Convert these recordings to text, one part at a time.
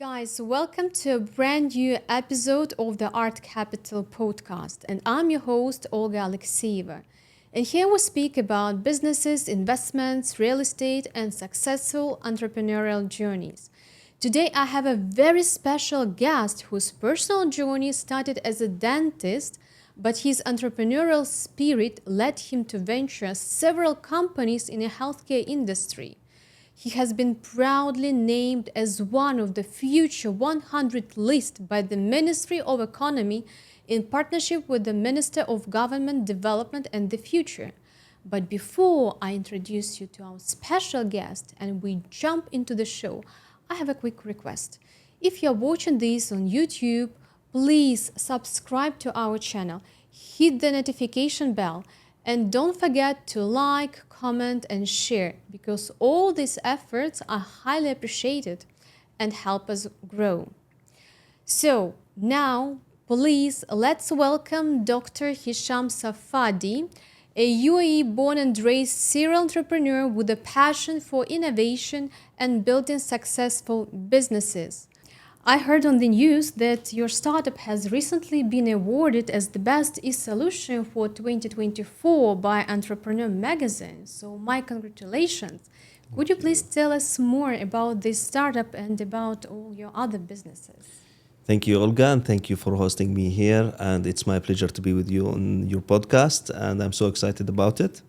Guys, welcome to a brand new episode of the 𝗺𝗲𝗶𝗹𝗆 podcast, and I'm your host, 𝗀𝗲𝗃𝗀𝗃. And here we speak about businesses, investments, real estate, and successful entrepreneurial journeys. Today, I have a very special guest whose personal journey started as a dentist, but his entrepreneurial spirit led him to venture several companies in the healthcare industry. He has been proudly named as one of the future 100 list by the Ministry of Economy in partnership with the Minister of Government Development and the Future. But before I introduce you to our special guest and we jump into the show, I have a quick request. If you're watching this on YouTube, please subscribe to our channel, hit the notification bell, and don't forget to like, comment, and share, because all these efforts are highly appreciated and help us grow. So now, please, let's welcome Dr. Hisham Safadi, a UAE-born and raised serial entrepreneur with a passion for innovation and building successful businesses. I heard on the news that your startup has recently been awarded as the best e-solution for 2024 by Entrepreneur magazine. So my congratulations. Could you please tell us more about this startup and about all your other businesses? Thank you, Olga, and thank you for hosting me here. And it's my pleasure to be with you on your podcast, and I'm so excited about it.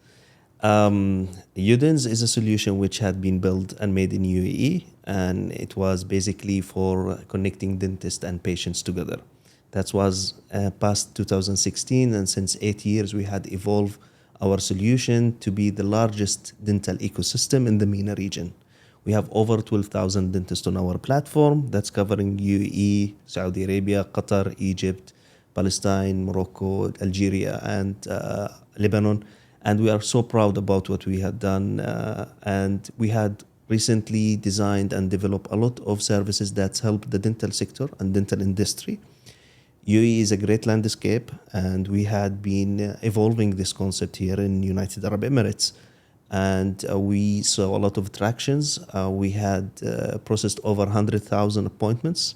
Udin is a solution which had been built and made in UAE, and it was basically for connecting dentists and patients together. That was past 2016, and since 8 years we had evolved our solution to be the largest dental ecosystem in the MENA region. We have over 12,000 dentists on our platform that's covering UAE, Saudi Arabia, Qatar, Egypt, Palestine, Morocco, Algeria, and Lebanon. And we are so proud about what we had done. And we had recently designed and developed a lot of services that help the dental sector and dental industry. UAE is a great landscape, and we had been evolving this concept here in United Arab Emirates. And we saw a lot of attractions. We had processed over 100,000 appointments.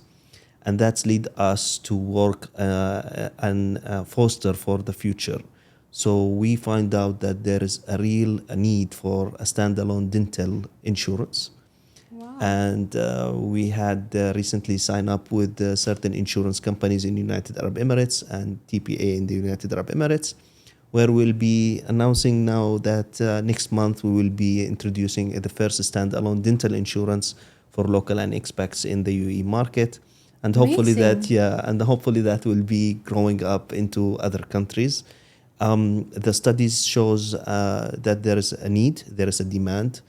And that's led us to work and foster for the future. So we find out that there is a real need for a standalone dental insurance. Wow. And we had recently signed up with certain insurance companies in United Arab Emirates and TPA in the United Arab Emirates, where we'll be announcing now that next month we will be introducing the first standalone dental insurance for local and expats in the UAE market. And hopefully Amazing. that will be growing up into other countries. The studies shows that there is a need, there is a demand,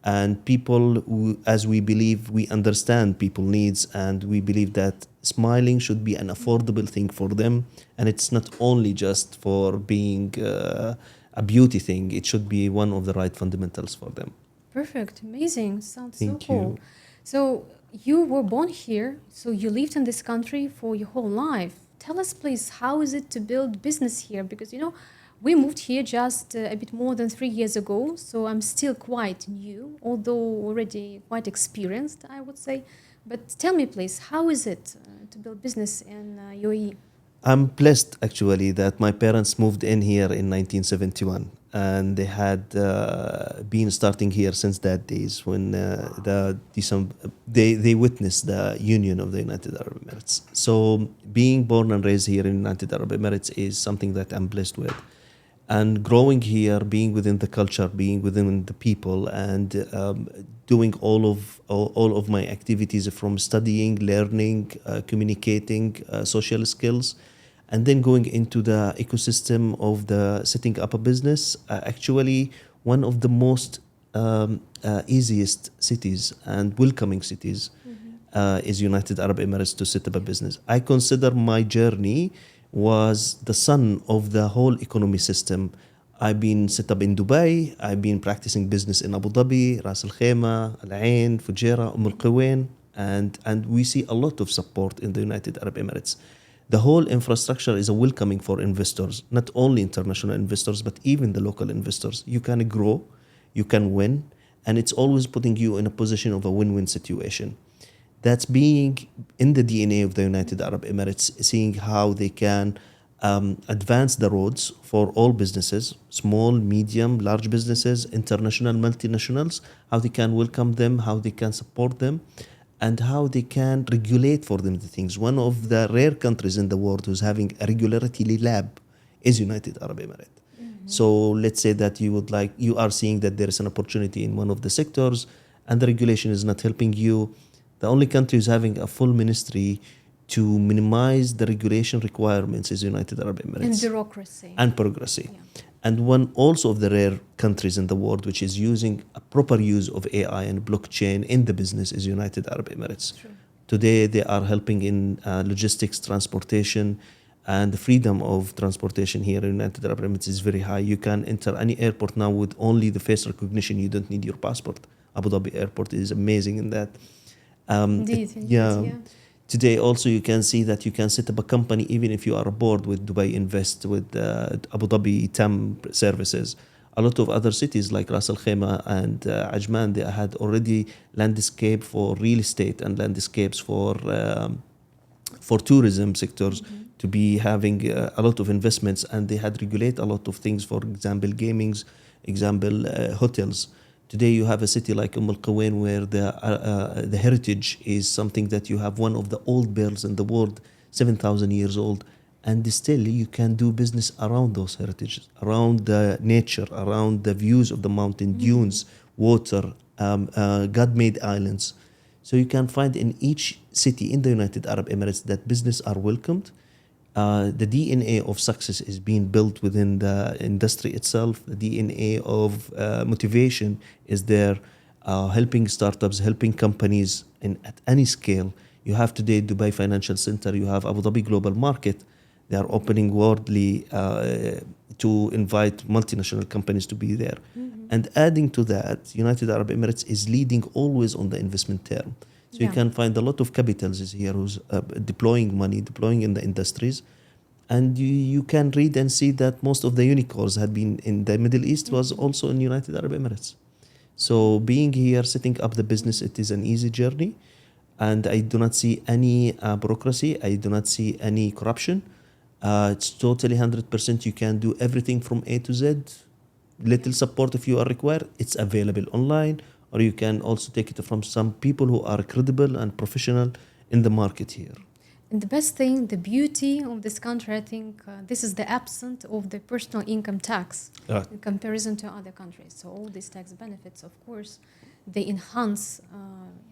and people, as we believe, we understand people needs, and we believe that smiling should be an affordable thing for them, and it's not only just for being a beauty thing. It should be one of the right fundamentals for them. Perfect. Amazing. Sounds so Thank cool. you. So you were born here, so you lived in this country for your whole life. Tell us, please, how is it to build business here? Because, we moved here just a bit more than 3 years ago, so I'm still quite new, although already quite experienced, I would say. But tell me, please, how is it to build business in UAE? I'm blessed, actually, that my parents moved in here in 1971, and they had been starting here since that days when they witnessed the union of the United Arab Emirates. So being born and raised here in United Arab Emirates is something that I'm blessed with. And growing here, being within the culture, being within the people, and doing all of my activities from studying, learning, communicating, social skills, and then going into the ecosystem of the setting up a business. Actually, one of the most easiest cities and welcoming cities is United Arab Emirates to set up a business. I consider my journey was the son of the whole economy system. I've been set up in Dubai. I've been practicing business in Abu Dhabi, 𝗪𝗡, Al-Ain, Fujairah, 𝗪𝗡, and we see a lot of support in the United Arab Emirates. The whole infrastructure is a welcoming for investors, not only international investors, but even the local investors. You can grow, you can win, and it's always putting you in a position of a win-win situation. That's being in the DNA of the United Arab Emirates, seeing how they can advance the roads for all businesses, small, medium, large businesses, international, multinationals, how they can welcome them, how they can support them, and how they can regulate for them the things. One of the rare countries in the world who's having a regulatory lab is United Arab Emirates. So let's say that you are seeing that there is an opportunity in one of the sectors and the regulation is not helping you. The only country who's having a full ministry to minimize the regulation requirements is United Arab Emirates. And bureaucracy. And bureaucracy. Yeah. And one also of the rare countries in the world which is using a proper use of AI and blockchain in the business is United Arab Emirates. True. Today they are helping in logistics, transportation, and the freedom of transportation here in United Arab Emirates is very high. You can enter any airport now with only the face recognition. You don't need your passport. Abu Dhabi airport is amazing in that. Indeed, Yeah. Today also you can see that you can set up a company even if you are aboard with Dubai Invest, with Abu Dhabi TAM services. A lot of other cities like Ras Al Khaimah and Ajman, they had already landscape for real estate and landscapes for tourism sectors to be having a lot of investments, and they had regulate a lot of things. For example, gamings, hotels. Today you have a city like 𝗪𝗡𝗀𝗯 where the heritage is something that you have one of the old bells in the world, 7,000 years old, and still you can do business around those heritages, around the nature, around the views of the mountain dunes, water, God-made islands. So you can find in each city in the United Arab Emirates that business are welcomed. The DNA of success is being built within the industry itself. The DNA of motivation is there, helping startups, helping companies at any scale. You have today Dubai Financial Center, you have Abu Dhabi Global Market. They are opening worldly to invite multinational companies to be there. And adding to that, United Arab Emirates is leading always on the investment term. So you can find a lot of capitals is here who's deploying money, deploying in the industries. And you can read and see that most of the unicorns had been in the Middle East was also in United Arab Emirates. So being here, setting up the business, it is an easy journey. And I do not see any bureaucracy. I do not see any corruption. It's totally 100%. You can do everything from A to Z. Little support if you are required. It's available online. Or you can also take it from some people who are credible and professional in the market here. And the best thing, the beauty of this country, I think this is the absence of the personal income tax in comparison to other countries. So all these tax benefits, of course, they enhance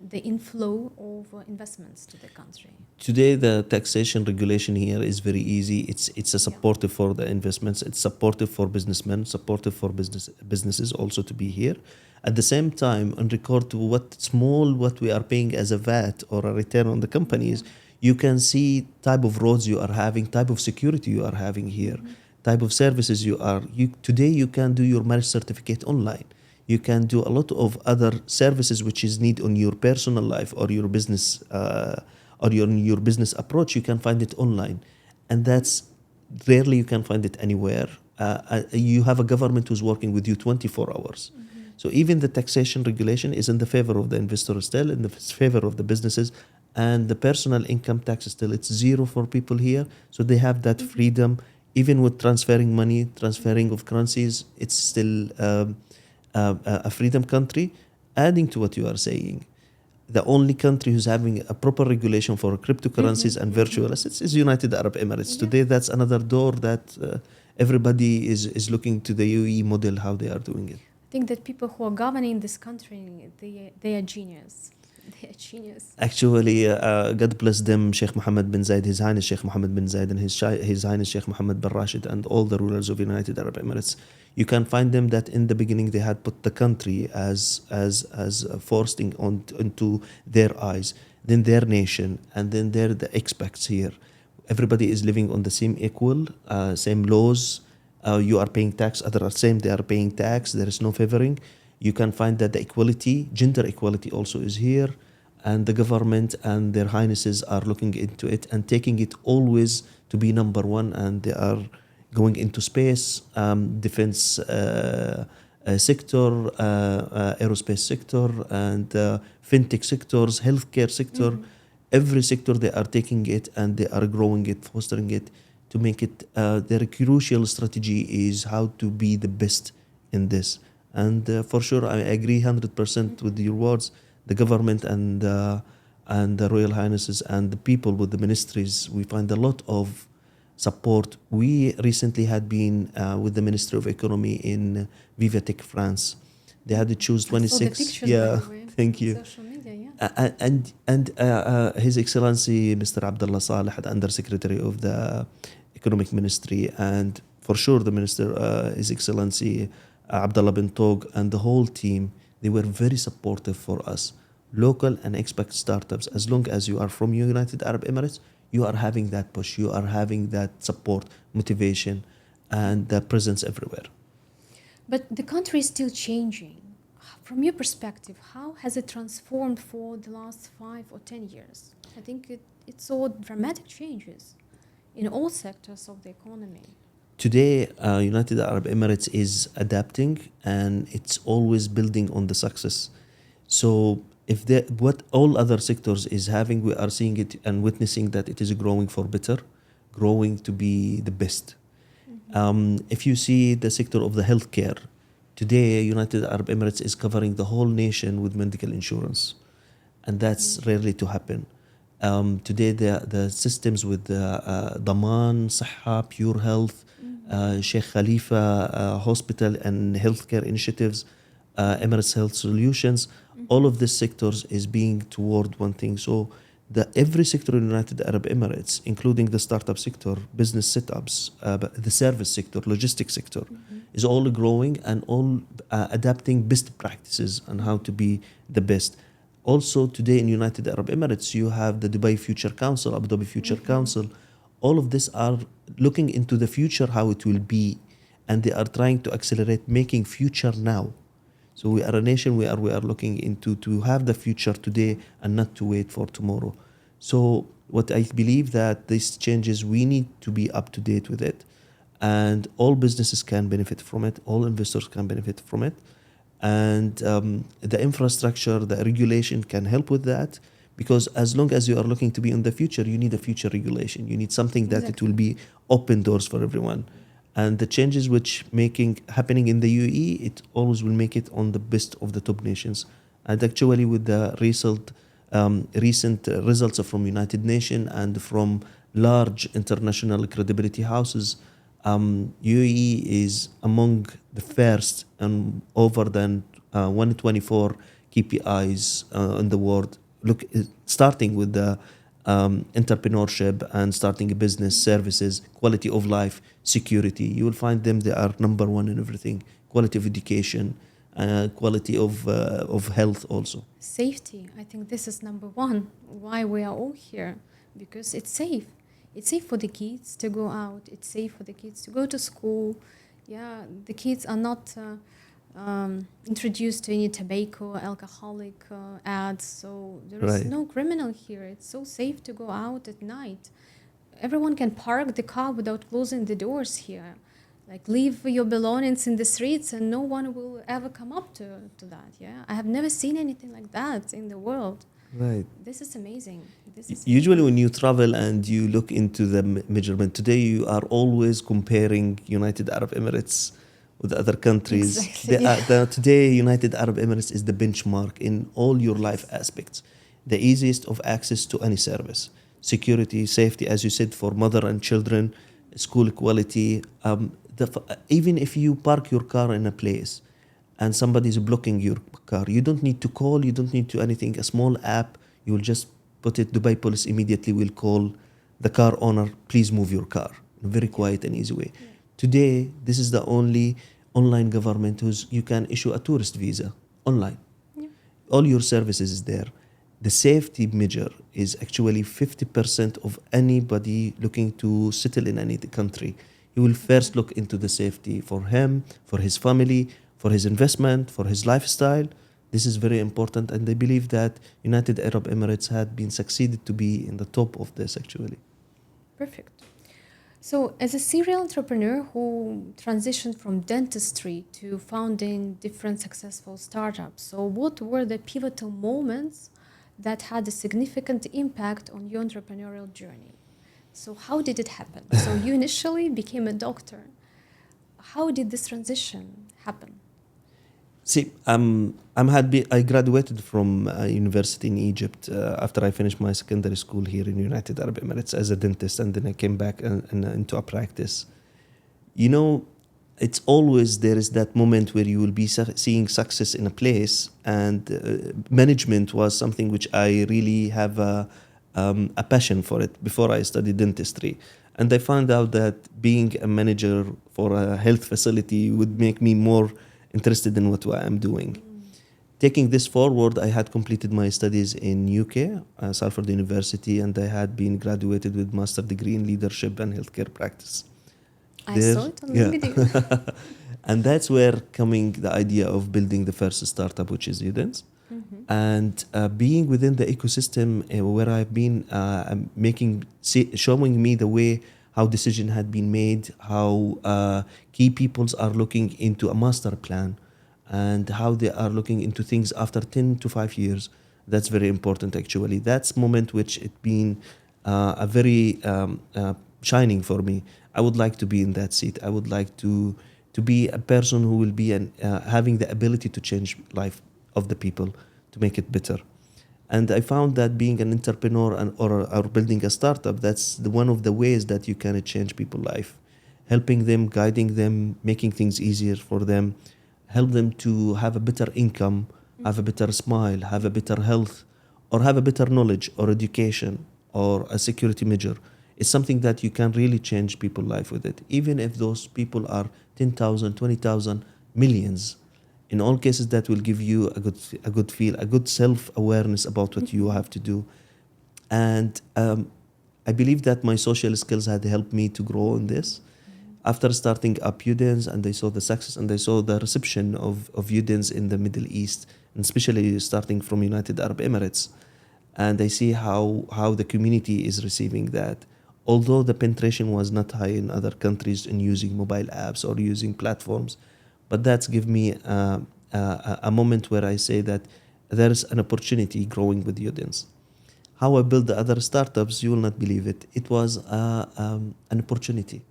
the inflow of investments to the country. Today, the taxation regulation here is very easy. It's a supportive for the investments. It's supportive for businessmen, supportive for businesses also to be here. At the same time, on record to what we are paying as a VAT or a return on the companies, you can see type of roads you are having, type of security you are having here, type of services today you can do your marriage certificate online. You can do a lot of other services which is need on your personal life or your business or your business approach. You can find it online, and that's rarely you can find it anywhere. You have a government who's working with you 24 hours. So even the taxation regulation is in the favor of the investor still, in the favor of the businesses, and the personal income tax still, it's zero for people here. So they have that freedom, even with transferring money, transferring of currencies, it's still a freedom country. Adding to what you are saying, the only country who's having a proper regulation for cryptocurrencies and virtual assets is United Arab Emirates. Today, that's another door that everybody is looking to the UAE model, how they are doing it. I think that people who are governing this country, they are genius. They are genius. Actually, God bless them, Sheikh Mohammed bin Zayed, His Highness Sheikh Mohammed bin Zayed, and His Highness Sheikh Mohammed bin Rashid, and all the rulers of United Arab Emirates. You can find them that in the beginning they had put the country as forcing into their eyes, then their nation, and then they're the expats here. Everybody is living on the same same laws. You are paying tax, others are same, they are paying tax, there is no favoring. You can find that the equality, gender equality also is here, and the government and their highnesses are looking into it and taking it always to be number one, and they are going into space, defense sector, aerospace sector, and fintech sectors, healthcare sector. Every sector they are taking it and they are growing it, fostering it to make it. Their crucial strategy is how to be the best in this. And for sure, I agree 100% with your words. The government and the Royal Highnesses and the people with the ministries, we find a lot of support. We recently had been with the Ministry of Economy in 𝗵𝗴, France. They had to choose 26. Yeah, thank you. Social media, yeah. And His Excellency Mr. Abdullah Saleh, the Under Secretary of the Economic Ministry, and for sure the Minister, His Excellency Abdullah bin Togh, and the whole team, they were very supportive for us. Local and expat startups, as long as you are from United Arab Emirates, you are having that push, you are having that support, motivation, and the presence everywhere. But the country is still changing. From your perspective, how has it transformed for the last 5 or 10 years? I think it saw dramatic changes in all sectors of the economy. Today, United Arab Emirates is adapting and it's always building on the success. So if what all other sectors is having, we are seeing it and witnessing that it is growing for better, growing to be the best. If you see the sector of the healthcare, today United Arab Emirates is covering the whole nation with medical insurance, and that's rarely to happen. Today the systems with ضمان صحة, Pure Health, 𝗀𝗁𝗪 Hospital and healthcare initiatives, Emirates Health Solutions, all of these sectors is being toward one thing. So every sector in United Arab Emirates, including the startup sector, business setups, the service sector, logistics sector, is all growing and all adapting best practices on how to be the best. Also today in United Arab Emirates, you have the Dubai Future Council, Abu Dhabi Future Council. All of this are looking into the future, how it will be, and they are trying to accelerate making future now. So we are a nation we are looking into to have the future today and not to wait for tomorrow. So what I believe that these changes, we need to be up to date with it, and all businesses can benefit from it, all investors can benefit from it, and the infrastructure, the regulation can help with that. Because as long as you are looking to be in the future, you need a future regulation. You need something that it will be open doors for everyone. And the changes which happening in the UAE, it always will make it on the best of the top nations. And actually with the recent results from United Nations and from large international credibility houses, UAE is among the first and over than 124 KPIs in the world. Look, starting with the entrepreneurship and starting a business, services, quality of life, security. You will find them, they are number one in everything. Quality of education, quality of health also. Safety, I think this is number one. Why we are all here? Because it's safe. It's safe for the kids to go out. It's safe for the kids to go to school. Yeah, the kids are not introduced to any tobacco, alcoholic ads. So there is no criminal here. It's so safe to go out at night. Everyone can park the car without closing the doors here. Like, leave your belongings in the streets and no one will ever come up to that. Yeah, I have never seen anything like that in the world. Right. This is amazing. Usually when you travel and you look into the measurement, today you are always comparing United Arab Emirates with other countries. Exactly. Today, United Arab Emirates is the benchmark in all your life aspects. The easiest of access to any service. Security, safety, as you said, for mother and children, school quality. Even if you park your car in a place and somebody is blocking your car, you don't need to call, you don't need to anything. A small app, you will just put it, Dubai Police immediately will call the car owner, please move your car, in a very quiet and easy way. Today, this is the only online government you can issue a tourist visa online. All your services is there. The safety measure is actually 50% of anybody looking to settle in any country. He will first look into the safety for him, for his family, for his investment, for his lifestyle. This is very important, and I believe that United Arab Emirates had been succeeded to be in the top of this actually. Perfect. So, as a serial entrepreneur who transitioned from dentistry to founding different successful startups, so what were the pivotal moments that had a significant impact on your entrepreneurial journey? So, how did it happen? So, you initially became a doctor. How did this transition happen? See, I graduated from university in Egypt after I finished my secondary school here in United Arab Emirates as a dentist, and then I came back and into a practice. You know, it's always there is that moment where you will be seeing success in a place, and management was something which I really have a passion for it before I studied dentistry. And I found out that being a manager for a health facility would make me more interested in what I am doing. Taking this forward, I had completed my studies in UK, Salford University, and I had been graduated with master degree in leadership and healthcare practice. I saw it on LinkedIn. And that's where coming the idea of building the first startup, which is Udin. And being within the ecosystem where I've been showing me the way how decision had been made, how key peoples are looking into a master plan, and how they are looking into things after 10 to 5 years. That's very important, actually. That's moment which it been a very shining for me. I would like to be in that seat. I would like to be a person who will be having the ability to change life of the people, to make it better. And I found that being an entrepreneur or building a startup, that's one of the ways that you can change people's life. Helping them, guiding them, making things easier for them, help them to have a better income, have a better smile, have a better health, or have a better knowledge or education or a security measure. It's something that you can really change people's life with it. Even if those people are 10,000, 20,000, millions. In all cases, that will give you a good feel, a good self-awareness about what you have to do. And I believe that my social skills had helped me to grow in this. After starting up Udin, and I saw the success and I saw the reception of Udin in the Middle East, and especially starting from United Arab Emirates. And I see how the community is receiving that. Although the penetration was not high in other countries in using mobile apps or using platforms, but that's give me a moment where I say that there's an opportunity growing with Udin. How I built the other startups, you will not believe it. It was an opportunity.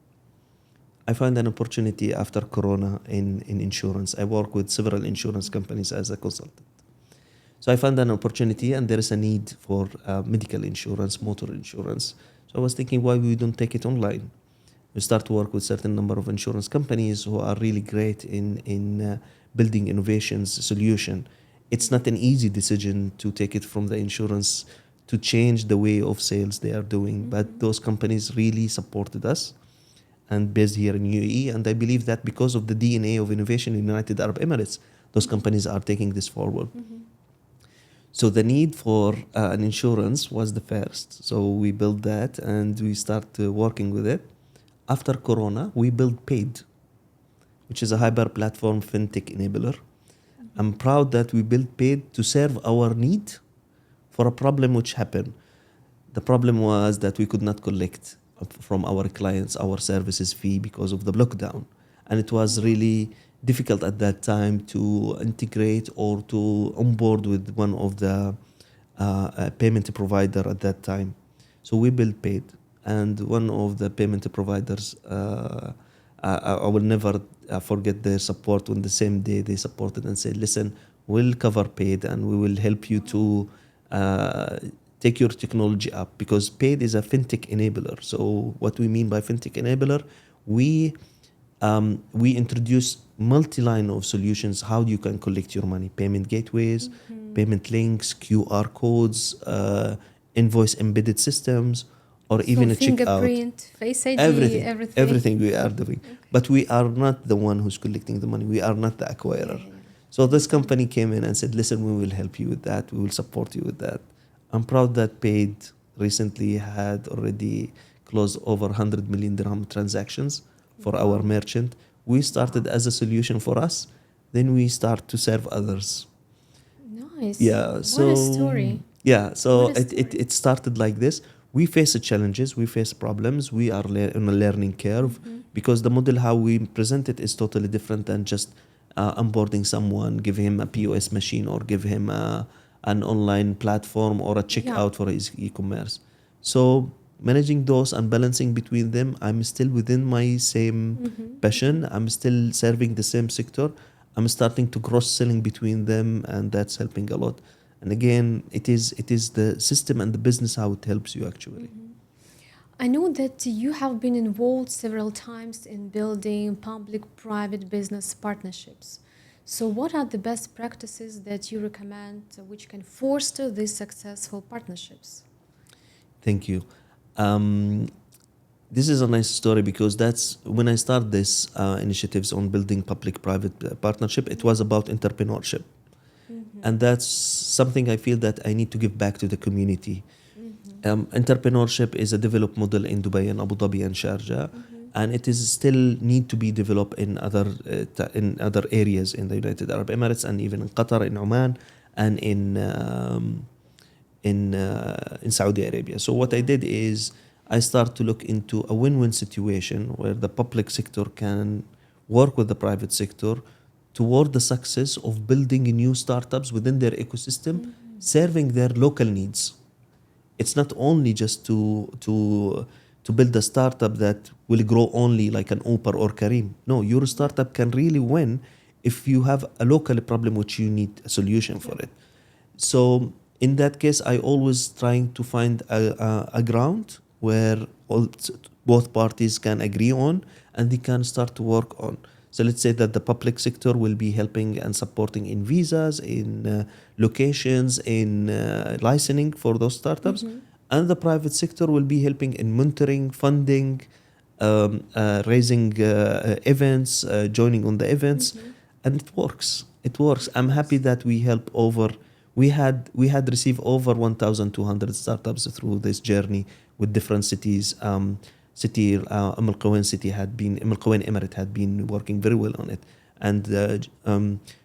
I found an opportunity after Corona in insurance. I work with several insurance companies as a consultant. So I found an opportunity, and there is a need for medical insurance, motor insurance. So I was thinking, why we don't take it online? We start to work with certain number of insurance companies who are really great in building innovations, solution. It's not an easy decision to take it from the insurance to change the way of sales they are doing, but those companies really supported us and based here in UAE. And I believe that because of the DNA of innovation in United Arab Emirates, those companies are taking this forward. So the need for an insurance was the first. So we built that and we started working with it. After Corona, we built 𝗡, which is a hyper platform fintech enabler. I'm proud that we built 𝗡 to serve our need for a problem which happened. The problem was that we could not collect from our clients our services fee because of the lockdown. And it was really difficult at that time to integrate or to onboard with one of the payment provider at that time. So we built 𝗡. And one of the payment providers, I will never forget their support. On the same day, they supported and said, listen, we'll cover 𝗡 and we will help you to take your technology up, because 𝗡 is a fintech enabler. So what we mean by fintech enabler, we introduce multi-line of solutions, how you can collect your money, payment gateways, payment links, QR codes, invoice embedded systems, or even a checkout. Fingerprint, Face ID, everything we are doing. Okay. But we are not the one who's collecting the money. We are not the acquirer. So this company came in and said, listen, we will help you with that. We will support you with that. I'm proud that 𝗡 recently had already closed over 100 million dirham transactions for our merchant. We started as a solution for us. Then we start to serve others. Nice. Yeah. So, what a story. Yeah. So it started like this. We face challenges, we face problems, we are on a learning curve because the model how we present it is totally different than just onboarding someone, give him a POS machine or give him an online platform or a checkout for his e-commerce. So managing those and balancing between them, I'm still within my same passion. I'm still serving the same sector. I'm starting to cross-selling between them, and that's helping a lot. And again, it is the system and the business how it helps you actually. I know that you have been involved several times in building public-private business partnerships. So what are the best practices that you recommend which can foster these successful partnerships? Thank you. This is a nice story because that's when I started this initiatives on building public-private partnership, it was about entrepreneurship. And that's something I feel that I need to give back to the community. Entrepreneurship is a developed model in Dubai and Abu Dhabi and Sharjah, and it is still need to be developed in other areas in the United Arab Emirates and even in Qatar, in Oman, and in Saudi Arabia. So what I did is I start to look into a win-win situation where the public sector can work with the private sector toward the success of building new startups within their ecosystem, serving their local needs. It's not only just to build a startup that will grow only like an Uber or Careem. No, your startup can really win if you have a local problem which you need a solution for it. So in that case, I always trying to find a ground where both parties can agree on and they can start to work on. So let's say that the public sector will be helping and supporting in visas, in locations, in licensing for those startups. And the private sector will be helping in mentoring, funding, raising events, joining on the events. And it works. It works. I'm happy that we help we had received over 1,200 startups through this journey with different cities. 𝗪𝗀𝗯 Emirate had been working very well on it, and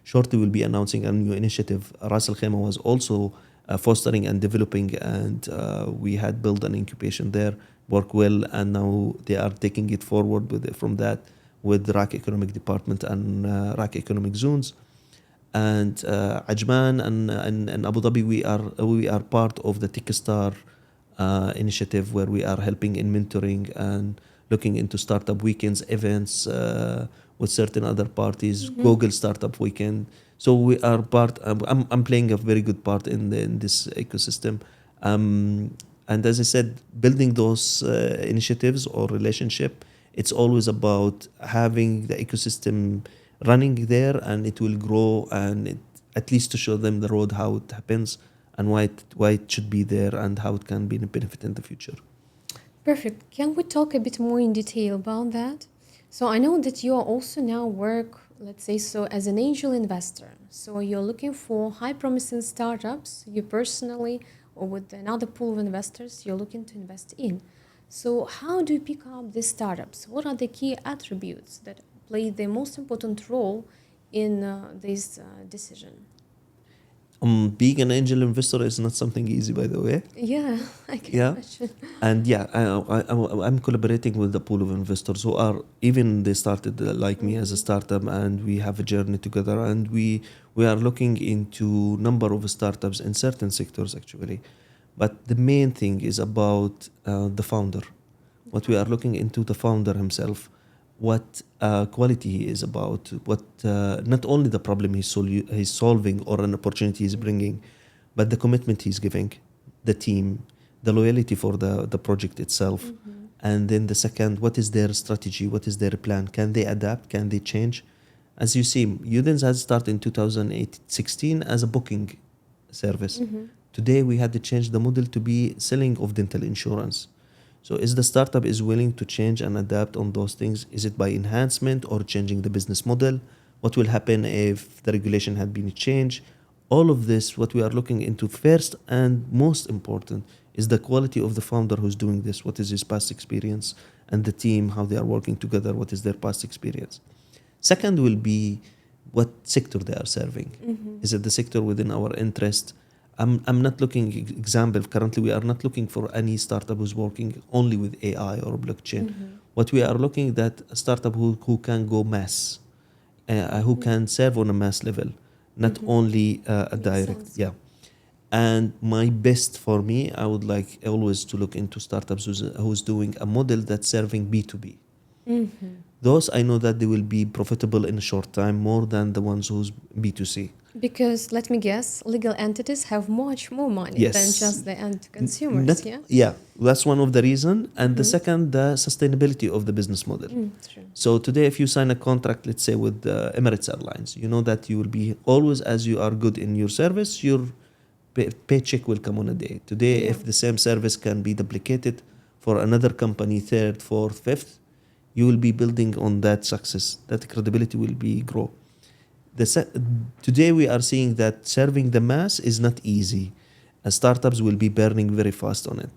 shortly we'll be announcing a new initiative. 𝗪𝗀𝗪 was also fostering and developing, and we had built an incubation there, work well, and now they are taking it forward from that with the RAK Economic Department and RAK Economic Zones. And Ajman and Abu Dhabi, we are part of the Techstar initiative where we are helping in mentoring and looking into startup weekends, events with certain other parties, Google Startup Weekend. So we are part. I'm playing a very good part in this ecosystem. And as I said, building those initiatives or relationship, it's always about having the ecosystem running there, and it will grow, and at least to show them the road how it happens and why it should be there and how it can be a benefit in the future. Perfect. Can we talk a bit more in detail about that? So I know that you are also now work, let's say so, as an angel investor. So you're looking for high promising startups, you personally or with another pool of investors you're looking to invest in. So how do you pick up these startups? What are the key attributes that play the most important role in this decision? Being an angel investor is not something easy, by the way. Yeah, I can imagine. And I'm collaborating with the pool of investors who are, even they started like me as a startup, and we have a journey together, and we are looking into number of startups in certain sectors actually. But the main thing is about the founder. What we are looking into the founder himself, what quality he is about, what not only the problem he's solving or an opportunity he's bringing, but the commitment he's giving, the team, the loyalty for the project itself. And then the second, what is their strategy? What is their plan? Can they adapt? Can they change? As you see, Udin has started in 2016 as a booking service. Today we had to change the model to be selling of dental insurance. So is the startup is willing to change and adapt on those things? Is it by enhancement or changing the business model? What will happen if the regulation had been changed? All of this, what we are looking into first and most important is the quality of the founder who's doing this. What is his past experience? And the team, how they are working together, what is their past experience? Second will be what sector they are serving. Is it the sector within our interest? I'm not looking, example, currently we are not looking for any startup who's working only with AI or blockchain. What we are looking that a startup who can go mass, who can serve on a mass level, not only a direct. sense. Yeah. And my best for me, I would like always to look into startups who's doing a model that's serving B2B. Those I know that they will be profitable in a short time more than the ones who's B2C. Because let me guess, legal entities have much more money Yes. than just the end consumers. Not- Yeah. Yeah, that's one of the reason. And the second, the sustainability of the business model. True. So today, if you sign a contract, let's say with Emirates Airlines, you know that you will be always, as you are good in your service, your paycheck will come on a day. Today, Yeah. if the same service can be duplicated for another company, third, fourth, fifth, you will be building on that success. That credibility will be grow. Today we are seeing that serving the mass is not easy. Startups will be burning very fast on it.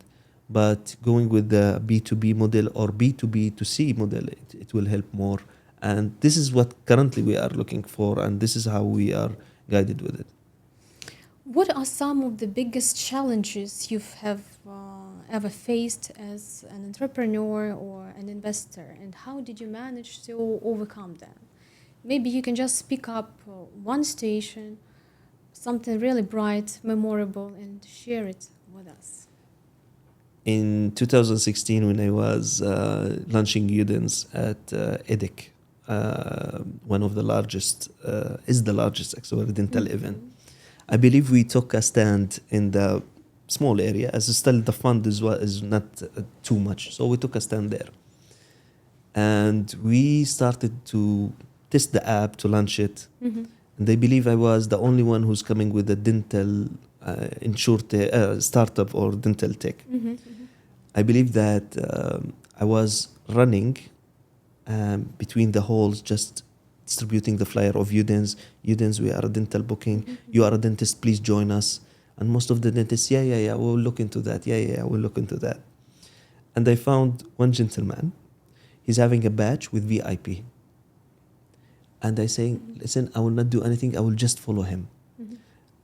But going with the B2B model or B2B2C model, it will help more. And this is what currently we are looking for, and this is how we are guided with it. What are some of the biggest challenges you have ever faced as an entrepreneur or an investor, and how did you manage to overcome them? Maybe you can just pick up one station, something really bright, memorable, and share it with us. In 2016, when I was launching Udin's at EDIC, one of the largest, is the largest accelerator event, I believe we took a stand in the small area, as still the fund is not too much. So we took a stand there. And we started to test the app to launch it. And I believe I was the only one who's coming with a dental startup or dental tech. I believe that I was running between the halls, just distributing the flyer of Udin's, we are a dental booking. You are a dentist, please join us. And most of the dentists, yeah, we'll look into that. Yeah, we'll look into that. And I found one gentleman. He's having a badge with VIP. And I say, listen, I will not do anything. I will just follow him.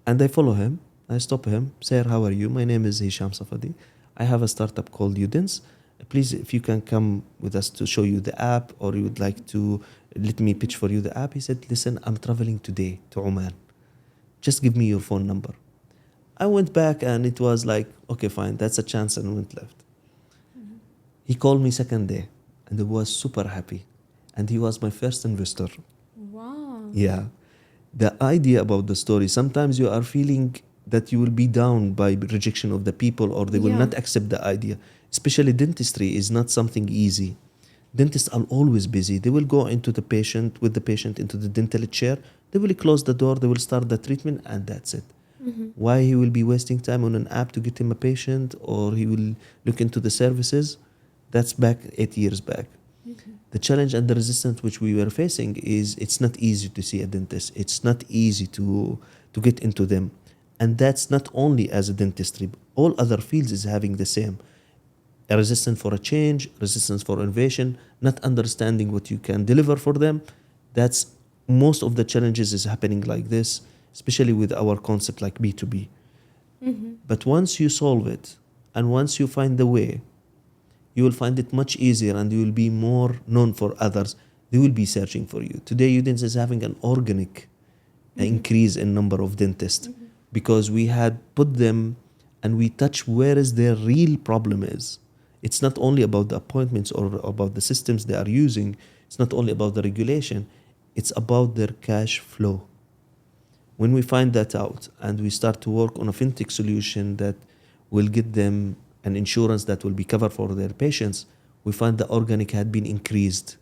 And I follow him. I stop him. Sir, how are you? My name is Hisham Safadi. I have a startup called Udin's. Please, if you can come with us to show you the app, or you would like to let me pitch for you the app. He said, listen, I'm traveling today to Oman. Just give me your phone number. I went back and it was like, okay, fine, that's a chance, and went left. He called me second day and I was super happy. And he was my first investor. Wow. Yeah. The idea about the story, sometimes you are feeling that you will be down by rejection of the people, or they will not accept the idea. Especially dentistry is not something easy. Dentists are always busy. They will go into the patient, with the patient into the dental chair. They will close the door, they will start the treatment, and that's it. Why he will be wasting time on an app to get him a patient, or he will look into the services? That's back 8 years back. The challenge and the resistance which we were facing is it's not easy to see a dentist. It's not easy to get into them. And that's not only as a dentistry. All other fields is having the same. A resistance for a change, resistance for innovation, not understanding what you can deliver for them. That's most of the challenges is happening like this, especially with our concept like B2B. But once you solve it, and once you find the way, you will find it much easier, and you will be more known for others. They will be searching for you. Today, Udin is having an organic increase in number of dentists because we had put them and we touch where is their real problem is. It's not only about the appointments or about the systems they are using. It's not only about the regulation. It's about their cash flow. When we find that out and we start to work on a fintech solution that will get them an insurance that will be covered for their patients, we find the organic had been increased,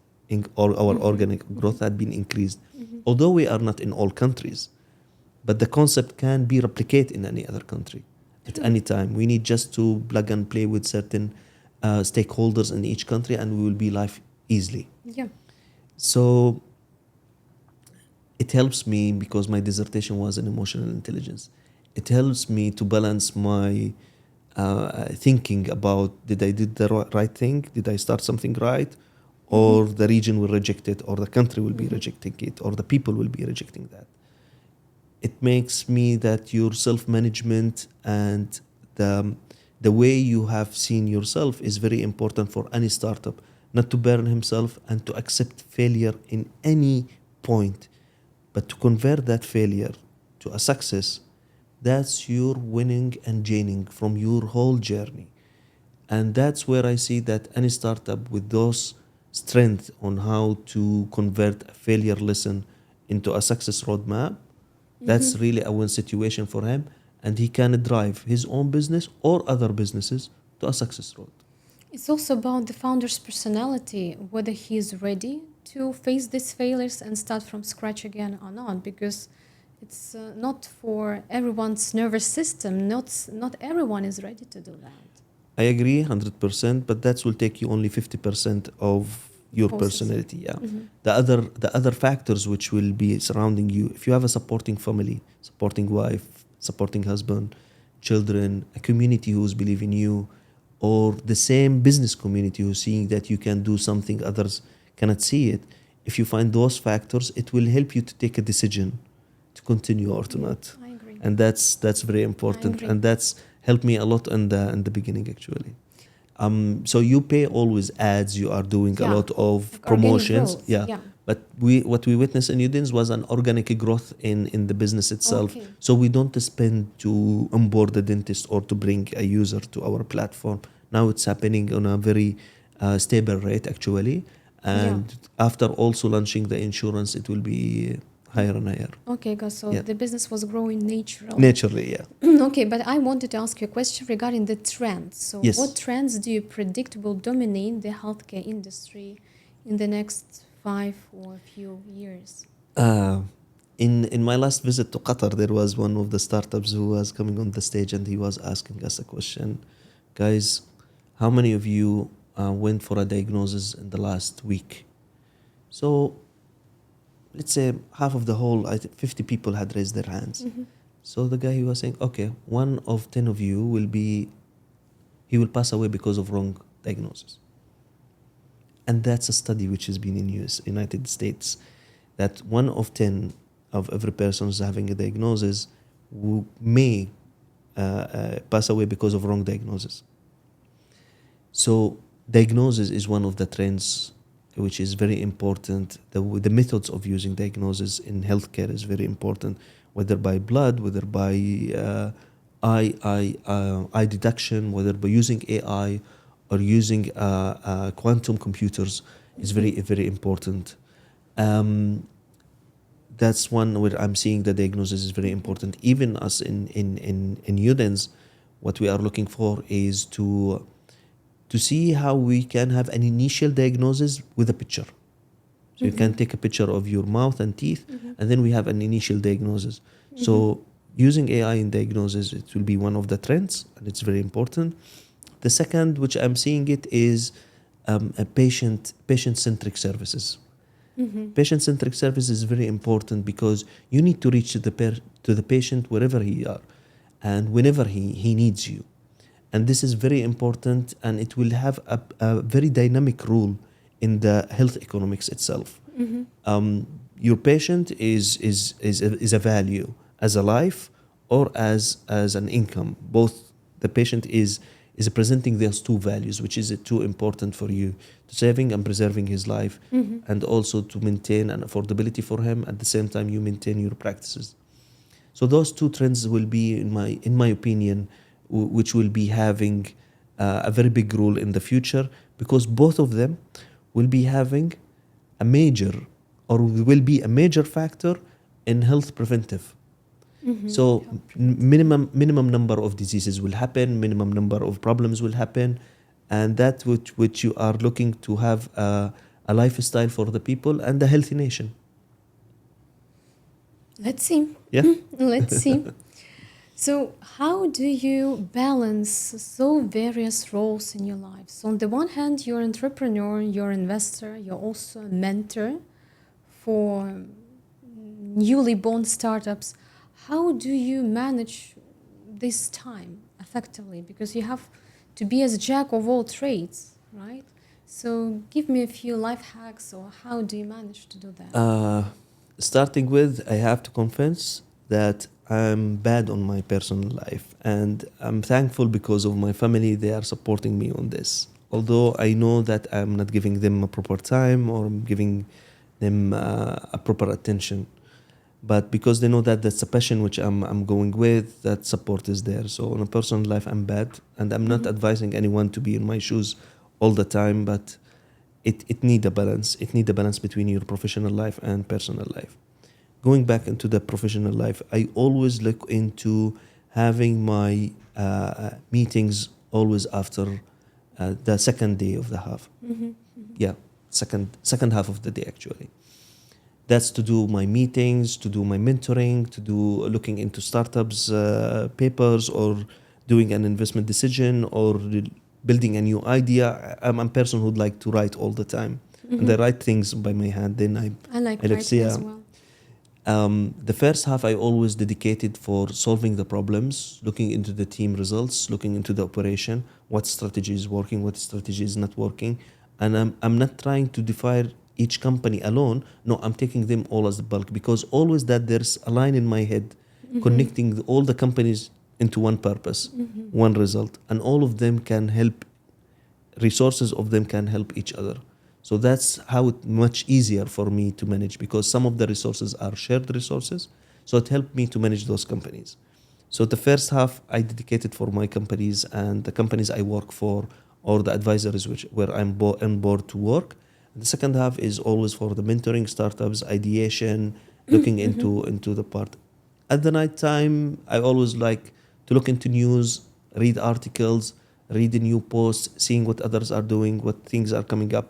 or our organic growth had been increased. Although we are not in all countries, but the concept can be replicated in any other country at any time. We need just to plug and play with certain stakeholders in each country, and we will be live easily. Yeah. So it helps me because my dissertation was in emotional intelligence. It helps me to balance my thinking about, did I did the right thing? Did I start something right? Or the region will reject it, or the country will be rejecting it, or the people will be rejecting that. it makes me that your self-management and the way you have seen yourself is very important for any startup, not to burn himself and to accept failure in any point, but to convert that failure to a success. That's your winning and gaining from your whole journey. And that's where I see that any startup with those strength on how to convert a failure lesson into a success roadmap, that's really a win situation for him, and he can drive his own business or other businesses to a success road. It's also about the founder's personality, whether he is ready to face these failures and start from scratch again or not, because it's not for everyone's nervous system. Not everyone is ready to do that. I agree 100%, but that will take you only 50% of your personality. Yeah. The other factors which will be surrounding you, if you have a supporting family, supporting wife, supporting husband, children, a community who's believing you, or the same business community who's seeing that you can do something others cannot see it. If you find those factors, it will help you to take a decision to continue or to not. I agree. And that's very important, and that's helped me a lot in the beginning actually. So you pay always ads, you are doing a lot of like promotions. Yeah. But what we witnessed in Udin was an organic growth in the business itself. Okay. So we don't spend to onboard a dentist or to bring a user to our platform. Now it's happening on a very stable rate actually. And after also launching the insurance, it will be higher and higher. Okay, guys, so the business was growing Naturally, yeah. Okay, but I wanted to ask you a question regarding the trends. So what trends do you predict will dominate the healthcare industry in the next 5 or few years? In my last visit to Qatar, there was one of the startups who was coming on the stage and he was asking us a question. Guys, how many of you went for a diagnosis in the last week? So let's say half of the whole, 50 people had raised their hands. So the guy, he was saying, okay, 1 of 10 of you he will pass away because of wrong diagnosis. And that's a study which has been in United States, that 1 of 10 of every person who's having a diagnosis may pass away because of wrong diagnosis. So diagnosis is one of the trends which is very important. The methods of using diagnosis in healthcare is very important, whether by blood, whether by eye detection, whether by using AI or using quantum computers is very, very important. That's one where I'm seeing the diagnosis is very important. Even us in Udin's, what we are looking for is to see how we can have an initial diagnosis with a picture. So you can take a picture of your mouth and teeth, and then we have an initial diagnosis. So using AI in diagnosis, it will be one of the trends, and it's very important. The second, which I'm seeing it, is a patient-centric services. Patient-centric service is very important because you need to reach to the patient wherever he are and whenever he needs you. And this is very important, and it will have a very dynamic role in the health economics itself. Your patient is a value as a life or as an income. Both the patient is presenting those two values, which is too important for you, to saving and preserving his life, and also to maintain an affordability for him. At the same time, you maintain your practices. So those two trends will be, in my opinion, which will be having a very big role in the future, because both of them will be having a major, or will be a major factor in health preventive. So minimum number of diseases will happen, minimum number of problems will happen, and that which you are looking to have a lifestyle for the people and a healthy nation. Let's see. Let's see. So how do you balance so various roles in your life? So on the one hand, you're an entrepreneur, you're an investor, you're also a mentor for newly born startups. How do you manage this time effectively? Because you have to be as a jack of all trades, right? So give me a few life hacks, or how do you manage to do that? Starting with, I have to confess that I'm bad on my personal life, and I'm thankful because of my family. They are supporting me on this. Although I know that I'm not giving them a proper time or I'm giving them a proper attention. But because they know that that's a passion which I'm going with, that support is there. So in a personal life, I'm bad, and I'm not advising anyone to be in my shoes all the time, but it need a balance. It need a balance between your professional life and personal life. Going back into the professional life, I always look into having my meetings always after the second day of the half. Yeah, second half of the day actually. That's to do my meetings, to do my mentoring, to do looking into startups papers, or doing an investment decision, or building a new idea. I'm a person who'd like to write all the time, and I write things by my hand. Then I like writing as well. The first half I always dedicated for solving the problems, looking into the team results, looking into the operation, what strategy is working, what strategy is not working, and I'm not trying to define each company alone. No, I'm taking them all as the bulk, because always that there's a line in my head connecting all the companies into one purpose, one result, and all of them can help, resources of them can help each other. So that's how it's much easier for me to manage, because some of the resources are shared resources. So it helped me to manage those companies. So the first half I dedicated for my companies and the companies I work for, or the advisors where I'm on board to work. The second half is always for the mentoring, startups, ideation, looking into the part. At the night time, I always like to look into news, read articles, read the new posts, seeing what others are doing, what things are coming up.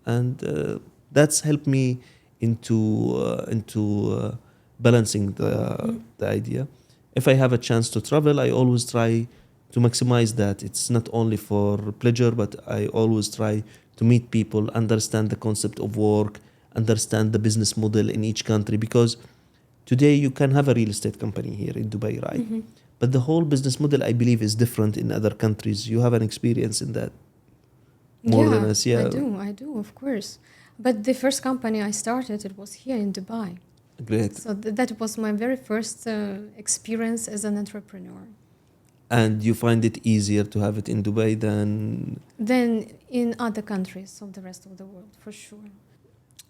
And that's helped me into balancing the idea. If I have a chance to travel, I always try to maximize that. It's not only for pleasure, but I always try to meet people, understand the concept of work, understand the business model in each country, because today you can have a real estate company here in Dubai, right? But the whole business model, I believe, is different in other countries. You have an experience in that more than us. Yeah, I do, of course. But the first company I started, it was here in Dubai. Great. So that was my very first experience as an entrepreneur. And you find it easier to have it in Dubai than in other countries of the rest of the world, for sure.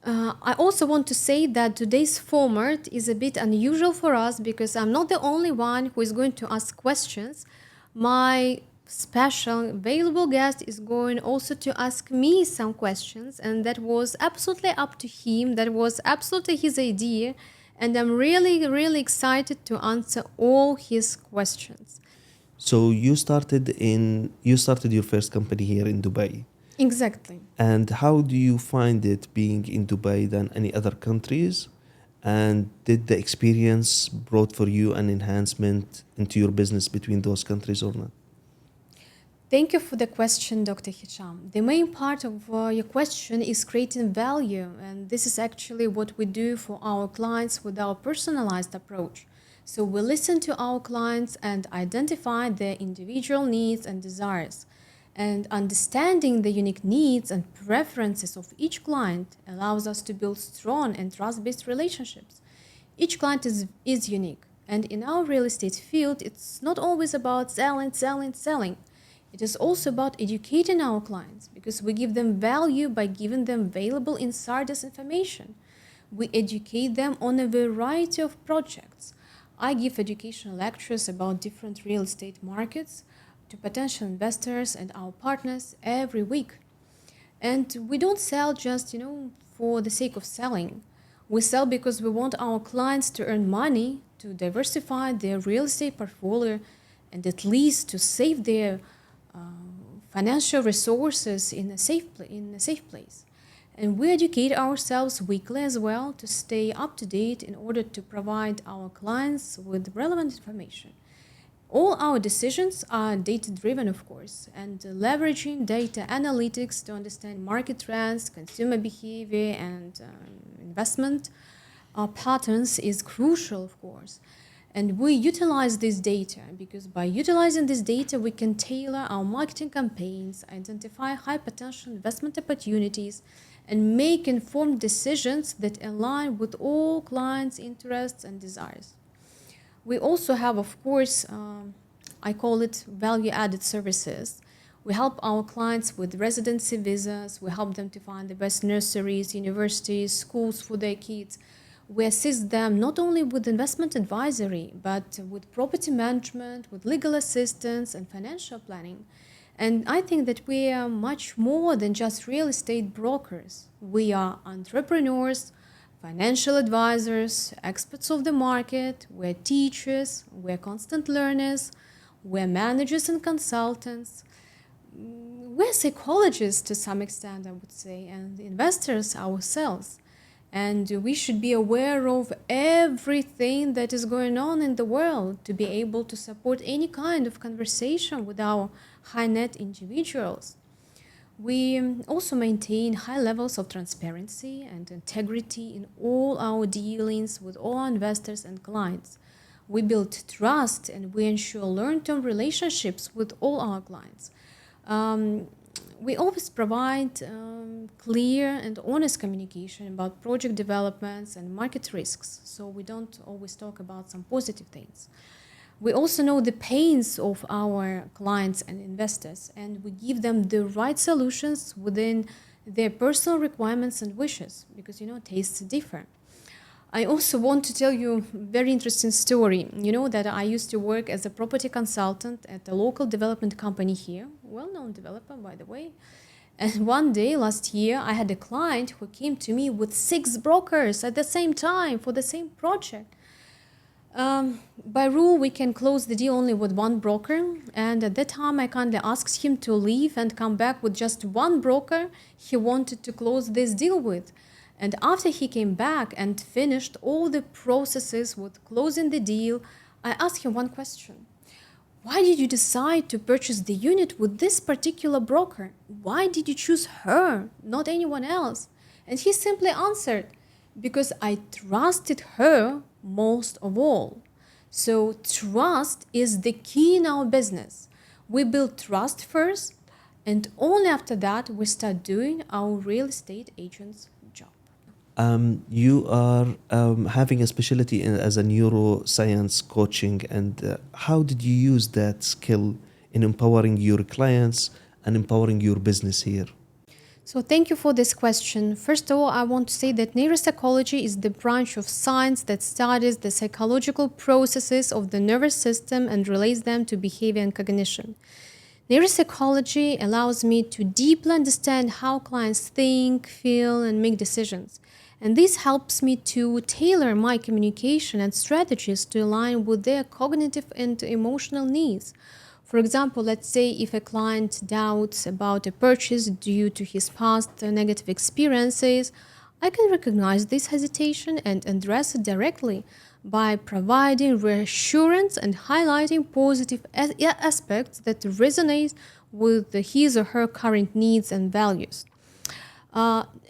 I also want to say that today's format is a bit unusual for us, because I'm not the only one who is going to ask questions. My special available guest is going also to ask me some questions, and that was absolutely up to him. That was absolutely his idea, and I'm really, really excited to answer all his questions. So you started your first company here in Dubai. Exactly. And how do you find it being in Dubai than any other countries? And did the experience brought for you an enhancement into your business between those countries or not? Thank you for the question, Dr. Hisham. The main part of your question is creating value, and this is actually what we do for our clients with our personalized approach. So we listen to our clients and identify their individual needs and desires. And understanding the unique needs and preferences of each client allows us to build strong and trust-based relationships. Each client is unique, and in our real estate field, it's not always about selling. It is also about educating our clients, because we give them value by giving them valuable insiders information. We educate them on a variety of projects. I give educational lectures about different real estate markets to potential investors and our partners every week. And we don't sell just, for the sake of selling. We sell because we want our clients to earn money, to diversify their real estate portfolio, and at least to save their financial resources in a safe place. And we educate ourselves weekly as well to stay up to date in order to provide our clients with relevant information. All our decisions are data-driven, of course, and leveraging data analytics to understand market trends, consumer behavior, and investment patterns is crucial, of course. And we utilize this data because by utilizing this data, we can tailor our marketing campaigns, identify high potential investment opportunities, and make informed decisions that align with all clients' interests and desires. We also have, of course, I call it value-added services. We help our clients with residency visas. We help them to find the best nurseries, universities, schools for their kids. We assist them not only with investment advisory, but with property management, with legal assistance and financial planning. And I think that we are much more than just real estate brokers. We are entrepreneurs, financial advisors, experts of the market, we're teachers, we're constant learners, we're managers and consultants. We're psychologists to some extent, I would say, and investors ourselves. And we should be aware of everything that is going on in the world to be able to support any kind of conversation with our high net individuals. We also maintain high levels of transparency and integrity in all our dealings with all our investors and clients. We build trust and we ensure long-term relationships with all our clients. We always provide clear and honest communication about project developments and market risks, so we don't always talk about some positive things. We also know the pains of our clients and investors, and we give them the right solutions within their personal requirements and wishes, because, tastes differ. I also want to tell you a very interesting story. You know that I used to work as a property consultant at a local development company here, well-known developer, by the way. And one day last year, I had a client who came to me with 6 brokers at the same time for the same project. By rule, we can close the deal only with 1 broker. And at that time, I kindly asked him to leave and come back with just 1 broker he wanted to close this deal with. And after he came back and finished all the processes with closing the deal, I asked him one question. Why did you decide to purchase the unit with this particular broker? Why did you choose her, not anyone else? And he simply answered, because I trusted her most of all. So trust is the key in our business. We build trust first, and only after that we start doing our real estate agent's job. You are having a specialty as a neuroscience coaching, and how did you use that skill in empowering your clients and empowering your business here? So thank you for this question. First of all, I want to say that neuropsychology is the branch of science that studies the psychological processes of the nervous system and relates them to behavior and cognition. Neuropsychology allows me to deeply understand how clients think, feel, and make decisions. And this helps me to tailor my communication and strategies to align with their cognitive and emotional needs. For example, let's say if a client doubts about a purchase due to his past negative experiences, I can recognize this hesitation and address it directly by providing reassurance and highlighting positive aspects that resonate with his or her current needs and values.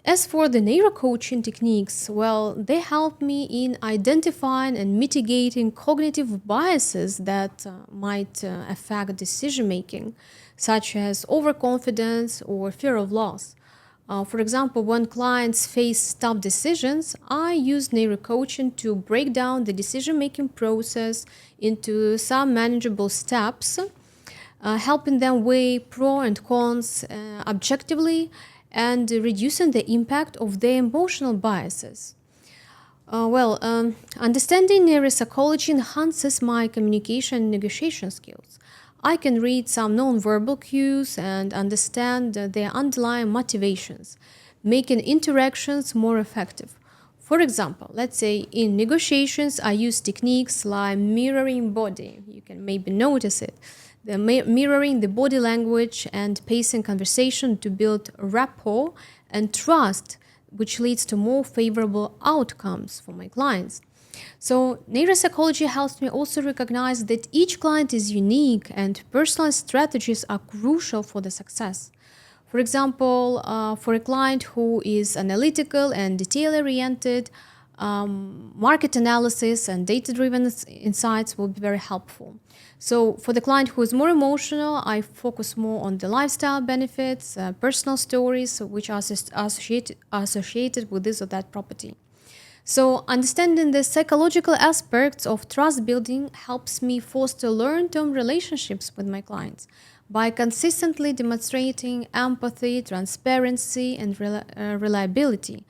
As for the neurocoaching techniques, well, they help me in identifying and mitigating cognitive biases that might affect decision-making, such as overconfidence or fear of loss. For example, when clients face tough decisions, I use neurocoaching to break down the decision-making process into some manageable steps, helping them weigh pros and cons objectively, and reducing the impact of their emotional biases. Understanding neuropsychology enhances my communication and negotiation skills. I can read some nonverbal cues and understand their underlying motivations, making interactions more effective. For example, let's say in negotiations, I use techniques like mirroring body. You can maybe notice it. Mirroring the body language and pacing conversation to build rapport and trust, which leads to more favorable outcomes for my clients. So neuropsychology helps me also recognize that each client is unique and personalized strategies are crucial for the success. For example, for a client who is analytical and detail-oriented, market analysis and data-driven insights will be very helpful. So for the client who is more emotional, I focus more on the lifestyle benefits, personal stories which are associated with this or that property. So understanding the psychological aspects of trust building helps me foster long-term relationships with my clients by consistently demonstrating empathy, transparency, and reliability.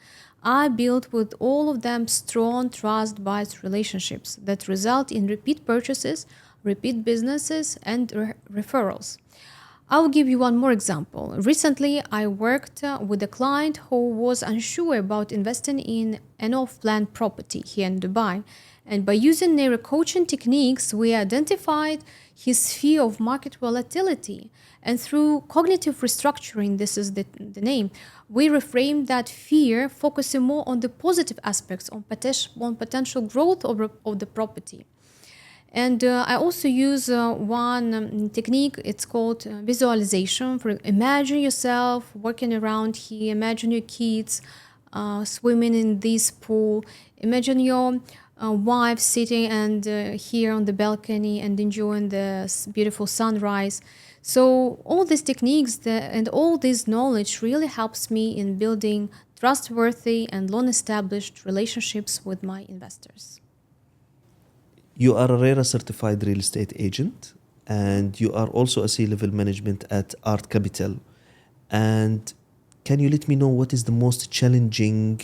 I build with all of them strong trust-based relationships that result in repeat purchases, repeat businesses, and referrals. I'll give you one more example. Recently, I worked with a client who was unsure about investing in an off-plan property here in Dubai. And by using neurocoaching techniques, we identified his fear of market volatility. And through cognitive restructuring, this is the name, we reframed that fear, focusing more on the positive aspects, on potential growth of the property. And I also use one technique, it's called visualization. For imagine yourself walking around here, imagine your kids swimming in this pool, imagine your wife sitting and here on the balcony and enjoying the beautiful sunrise. So all these techniques and all this knowledge really helps me in building trustworthy and long-established relationships with my investors. You are a RERA certified real estate agent, and you are also a C-level management at 𝗺𝗲𝗊𝗪. And can you let me know what is the most challenging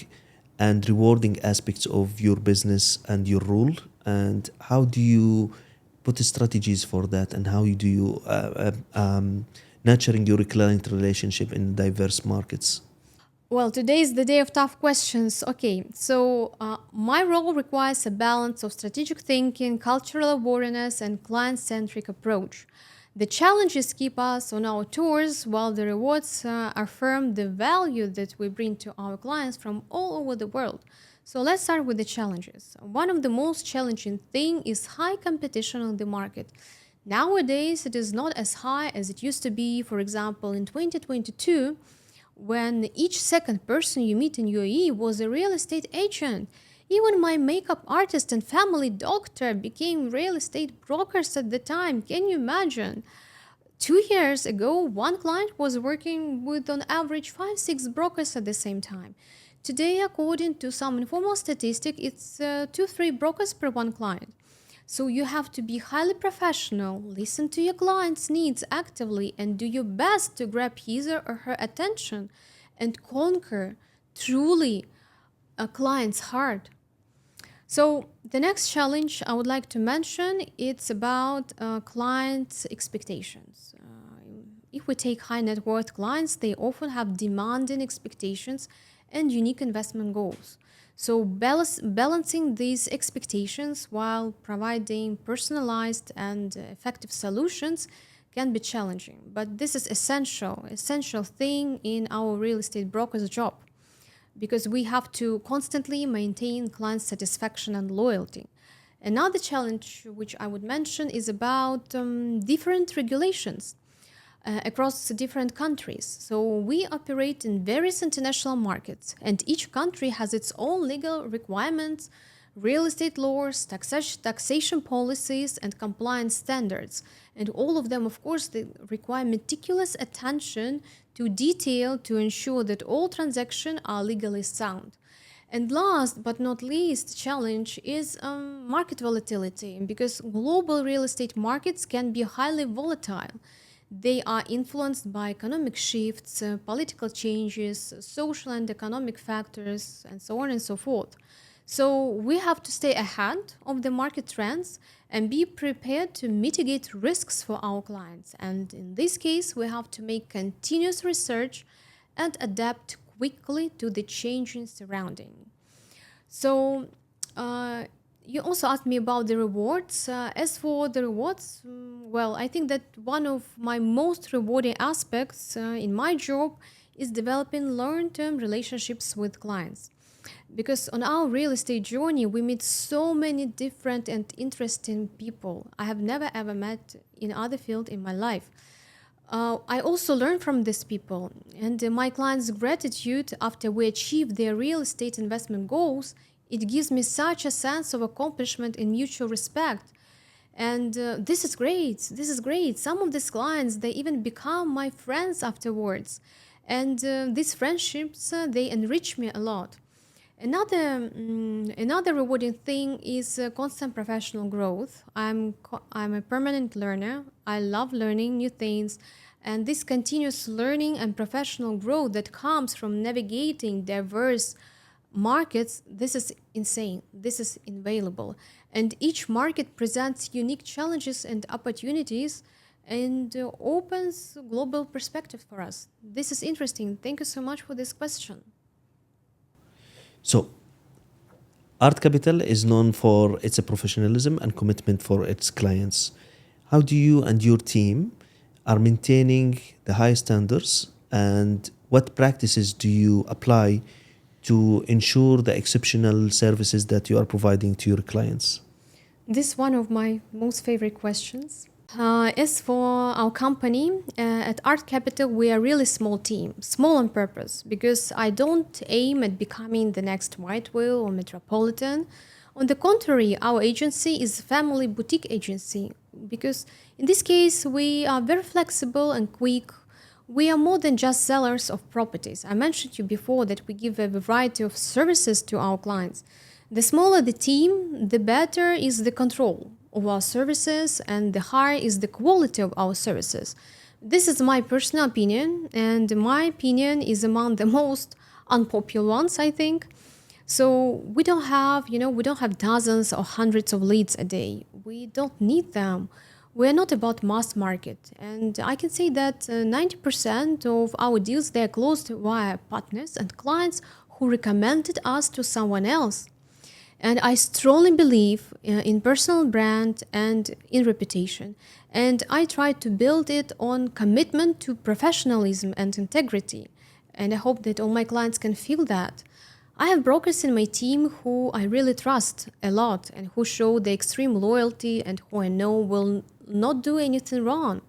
and rewarding aspects of your business and your role, and how do you put strategies for that, and how do you nurturing your client relationship in diverse markets? Well, today is the day of tough questions. Okay, so my role requires a balance of strategic thinking, cultural awareness, and client-centric approach. The challenges keep us on our tours, while the rewards affirm the value that we bring to our clients from all over the world. So let's start with the challenges. One of the most challenging things is high competition on the market. Nowadays, it is not as high as it used to be, for example, in 2022, when each second person you meet in UAE was a real estate agent. Even my makeup artist and family doctor became real estate brokers at the time. Can you imagine? 2 years ago, one client was working with on average 5-6 brokers at the same time. Today, according to some informal statistic, it's 2-3 brokers per one client. So you have to be highly professional, listen to your client's needs actively, and do your best to grab his or her attention and conquer truly a client's heart. So the next challenge I would like to mention, it's about clients' expectations. If we take high net worth clients, they often have demanding expectations and unique investment goals. So balancing these expectations while providing personalized and effective solutions can be challenging. But this is essential thing in our real estate broker's job, because we have to constantly maintain client satisfaction and loyalty. Another challenge which I would mention is about different regulations across different countries. So we operate in various international markets, and each country has its own legal requirements, real estate laws, taxation policies, and compliance standards. And all of them, of course, they require meticulous attention to detail to ensure that all transactions are legally sound. And last but not least challenge is market volatility, because global real estate markets can be highly volatile. They are influenced by economic shifts, political changes, social and economic factors, and so on and so forth. So we have to stay ahead of the market trends and be prepared to mitigate risks for our clients. And in this case, we have to make continuous research and adapt quickly to the changing surrounding. So you also asked me about the rewards. As for the rewards, well, I think that one of my most rewarding aspects in my job is developing long-term relationships with clients. Because on our real estate journey, we meet so many different and interesting people I have never ever met in other field in my life. I also learn from these people, and my clients' gratitude after we achieve their real estate investment goals, it gives me such a sense of accomplishment and mutual respect. And this is great. This is great. Some of these clients, they even become my friends afterwards. And these friendships, they enrich me a lot. Another rewarding thing is constant professional growth. I'm a permanent learner. I love learning new things, and this continuous learning and professional growth that comes from navigating diverse markets, this is insane. This is invaluable. And each market presents unique challenges and opportunities and opens global perspective for us. This is interesting. Thank you so much for this question. So, 𝗺 is known for its professionalism and commitment for its clients. How do you and your team are maintaining the high standards, and what practices do you apply to ensure the exceptional services that you are providing to your clients? This is one of my most favorite questions. As for our company, at 𝗺, we are really small team, small on purpose, because I don't aim at becoming the next 𝗺𝗿 or Metropolitan. On the contrary, our agency is a family boutique agency, because in this case, we are very flexible and quick. We are more than just sellers of properties. I mentioned to you before that we give a variety of services to our clients. The smaller the team, the better is the control of our services, and the higher is the quality of our services. This is my personal opinion, and my opinion is among the most unpopular ones, I think. So we don't have dozens or hundreds of leads a day. We don't need them. We're not about mass market. And I can say that 90% of our deals, they're closed via partners and clients who recommended us to someone else. And I strongly believe in personal brand and in reputation. And I try to build it on commitment to professionalism and integrity. And I hope that all my clients can feel that. I have brokers in my team who I really trust a lot and who show the extreme loyalty and who I know will not do anything wrong.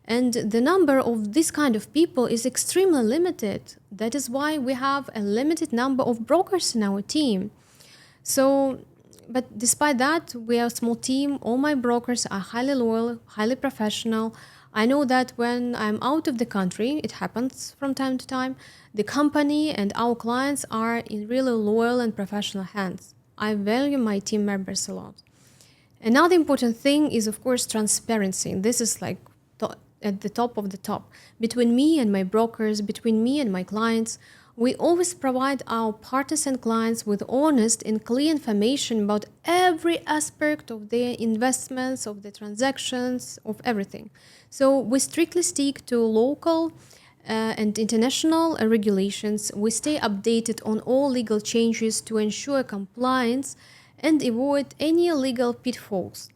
And the number of this kind of people is extremely limited. That is why we have a limited number of brokers in our team. So, but despite that, we are a small team. All my brokers are highly loyal, highly professional. I know that when I'm out of the country, it happens from time to time, the company and our clients are in really loyal and professional hands. I value my team members a lot. Another important thing is, of course, transparency. This is like at the top of the top. Between me and my brokers, between me and my clients, we always provide our partners and clients with honest and clear information about every aspect of their investments, of the transactions, of everything. So we strictly stick to local and international regulations. We stay updated on all legal changes to ensure compliance and avoid any legal pitfalls.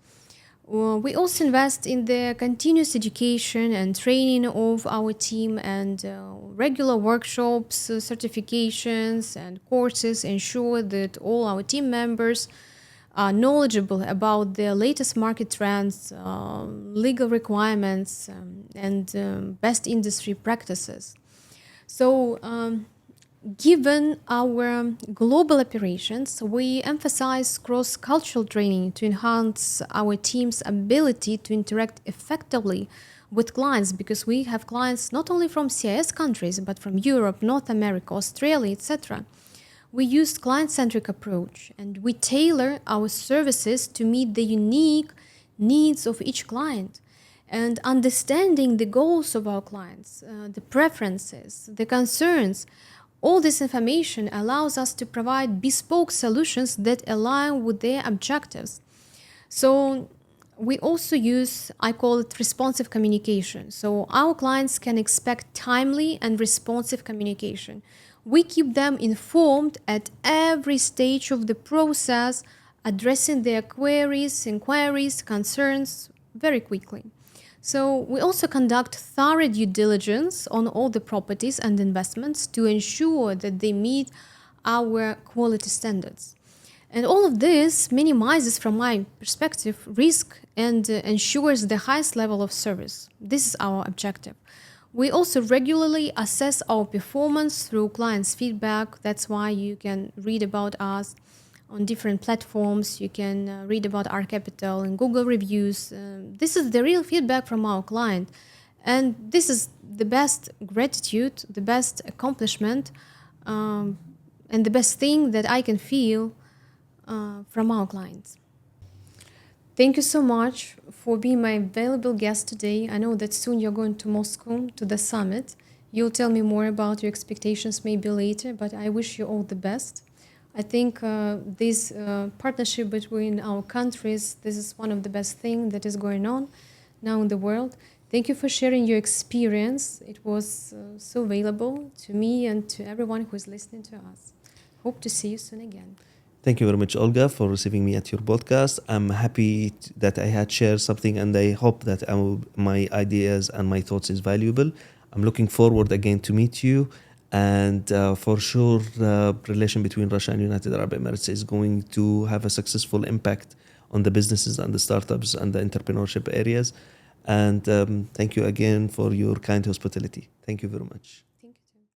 We also invest in the continuous education and training of our team, and regular workshops, certifications and courses ensure that all our team members are knowledgeable about the latest market trends, legal requirements, and best industry practices. So, given our global operations, we emphasize cross-cultural training to enhance our team's ability to interact effectively with clients, because we have clients not only from CIS countries, but from Europe, North America, Australia, etc. We use client-centric approach, and we tailor our services to meet the unique needs of each client. And understanding the goals of our clients, the preferences, the concerns, all this information allows us to provide bespoke solutions that align with their objectives. So we also use, I call it responsive communication. So our clients can expect timely and responsive communication. We keep them informed at every stage of the process, addressing their queries, inquiries, concerns very quickly. So we also conduct thorough due diligence on all the properties and investments to ensure that they meet our quality standards. And all of this minimizes, from my perspective, risk and ensures the highest level of service. This is our objective. We also regularly assess our performance through clients' feedback. That's why you can read about us on different platforms. You can read about 𝗺 and Google reviews. This is the real feedback from our client. And this is the best gratitude, the best accomplishment and the best thing that I can feel from our clients. Thank you so much for being my valuable guest today. I know that soon you're going to Moscow to the summit. You'll tell me more about your expectations maybe later, but I wish you all the best. I think this partnership between our countries, this is one of the best things that is going on now in the world. Thank you for sharing your experience. It was so valuable to me and to everyone who is listening to us. Hope to see you soon again. Thank you very much, Olga, for receiving me at your podcast. I'm happy that I had shared something, and I hope that my ideas and my thoughts is valuable. I'm looking forward again to meet you. And for sure, the relation between Russia and United Arab Emirates is going to have a successful impact on the businesses and the startups and the entrepreneurship areas. And thank you again for your kind hospitality. Thank you very much.